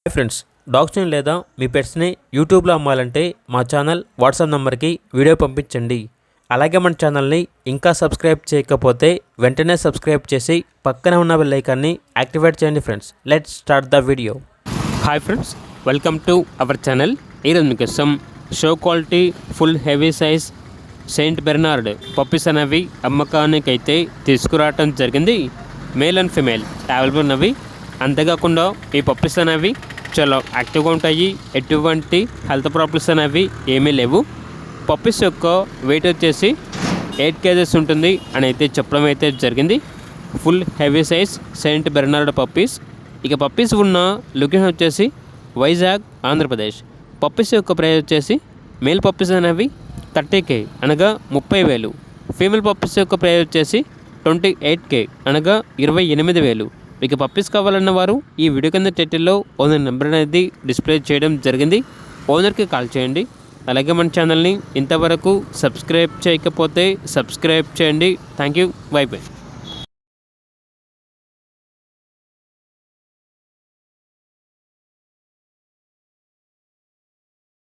Hi friends, డాగ్స్ని లేదా మీ పెట్స్ని యూట్యూబ్లో అమ్మాలంటే మా ఛానల్ వాట్సాప్ నెంబర్కి వీడియో పంపించండి. అలాగే మన ఛానల్ని ఇంకా సబ్స్క్రైబ్ చేయకపోతే వెంటనే సబ్స్క్రైబ్ చేసి పక్కనే ఉన్న బెల్ ఐకాన్ని యాక్టివేట్ చేయండి. Friends, let's start the video. Hi friends, welcome to our channel. ఈరోజు మీకోసం show quality full heavy size Saint Bernard puppies అనేవి అమ్మకానికి అయితే తీసుకురావటం జరిగింది. మేల్ అండ్ ఫిమేల్ అవైలబుల్ ఉన్నవి. అంతేకాకుండా ఈ పప్పీస్ అనేవి చాలా యాక్టివ్గా ఉంటాయి. ఎటువంటి హెల్త్ ప్రాబ్లమ్స్ అనేవి ఏమీ లేవు. పప్పీస్ యొక్క వెయిట్ వచ్చేసి 8 kgs ఉంటుంది అని అయితే చెప్పడం అయితే జరిగింది. Full heavy size Saint Bernard puppies. ఇక పప్పీస్ ఉన్న లొకేషన్ వచ్చేసి వైజాగ్, ఆంధ్రప్రదేశ్. పప్పీస్ యొక్క ప్రైస్ వచ్చేసి మేల్ పప్పీస్ అనేవి 30K అనగా 30,000. ఫీమేల్ పప్పీస్ యొక్క ప్రైస్ వచ్చేసి 28K అనగా 28,000. మీకు పప్పీస్ కావాలన్న వారు ఈ వీడియో కింద టైటిల్లో ఓనర్ నెంబర్ అనేది డిస్ప్లే చేయడం జరిగింది. ఓనర్కి కాల్ చేయండి. అలాగే మన ఛానల్ని ఇంతవరకు సబ్స్క్రైబ్ చేయకపోతే సబ్స్క్రైబ్ చేయండి. Thank you. By by.